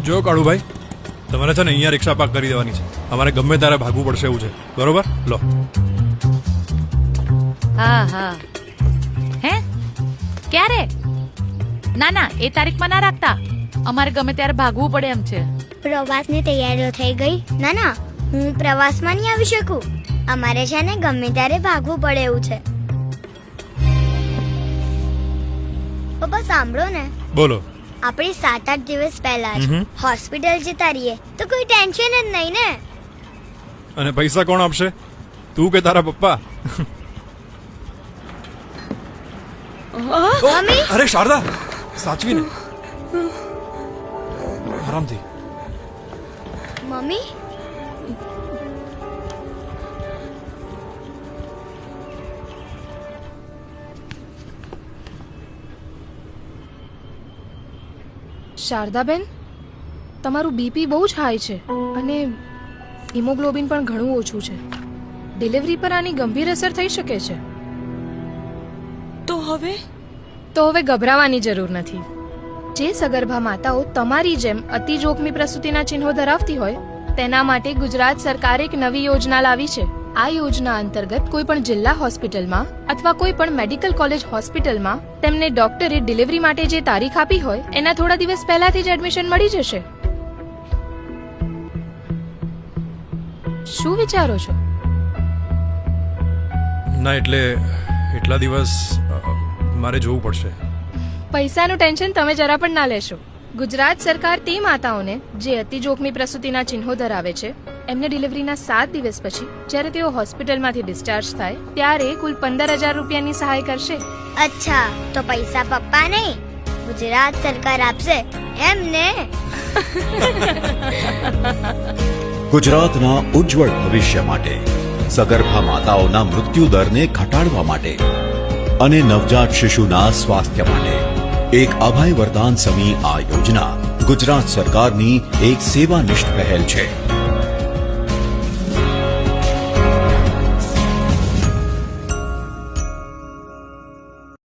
જો કાળુભાઈ, તમારે છે ને અહીંયા રિક્ષા પાર્ક કરી દેવાની છે. અમારે ગમે ત્યારે ભાગવું પડશે એવું છે, બરોબર? લો. હા હા. હે ક્યારે? ના ના, એ તારીખમાં ના રાખતા. અમારે ગમે ત્યારે ભાગવું પડે એમ છે. પ્રવાસની તૈયારીઓ થઈ ગઈ? ના ના, હું પ્રવાસમાં નહીં આવી શકું. અમારે છે ને ગમે ત્યારે ભાગવું પડે એવું છે. પપ્પા સાંભળો ને, બોલો. આપણે 7-8 દિવસ પહેલા જ હોસ્પિટલ જતા રહીએ તો કોઈ ટેન્શન જ નહીં ને. અને પૈસા કોણ આપશે, તું કે તારા પપ્પા? મમ્મી, અરે શારદા, સાચવીને, આરામથી. મમ્મી, શારદાબેન, તમારું બીપી બહુ જ હાઈ છે અને હિમોગ્લોબિન પણ ઘણું ઓછું છે. ડિલિવરી પર આની ગંભીર અસર થઈ શકે છે. તો હવે ગભરાવાની જરૂર નથી. જે સગર્ભા માતાઓ તમારી જેમ અતિ જોખમી પ્રસૂતિના ચિહ્નો ધરાવતી હોય તેના માટે ગુજરાત સરકારે એક નવી યોજના લાવી છે. આ યોજના અંતર્ગત કોઈ પણ જિલ્લા હોસ્પિટલમાં અથવા કોઈ પણ મેડિકલ કોલેજ હોસ્પિટલમાં તેમને ડોક્ટરે ડિલિવરી માટે જે તારીખ આપી હોય એના થોડા દિવસ પહેલાથી જ એડમિશન મળી જશે. શું વિચારો છો? ના એટલે એટલા દિવસ મારે જોવું પડશે. પૈસાનું ટેન્શન તમે જરા પણ ના લેશો. ગુજરાત સરકાર તે માતાઓને જે અતિ જોખમી પ્રસૂતિના ચિહ્નો ધરાવે છે એમને ડિલિવરીના 7 દિવસ પછી જ્યારે તેઓ હોસ્પિટલમાંથી ડિસ્ચાર્જ થાય ત્યારે કુલ 15,000 રૂપિયાની સહાય કરશે. અચ્છા, તો પૈસા પપ્પા નહીં, ગુજરાત સરકાર આપશે એમ ને? ગુજરાતના ઉજ્જવળ ભવિષ્ય માટે, સગર્ભા માતાઓના મૃત્યુ દરને ઘટાડવા માટે અને નવજાત શિશુના સ્વાસ્થ્ય માટે એક અભય વરદાન સમી આ યોજના ગુજરાત સરકારની એક સેવાનિષ્ઠ પહેલ છે.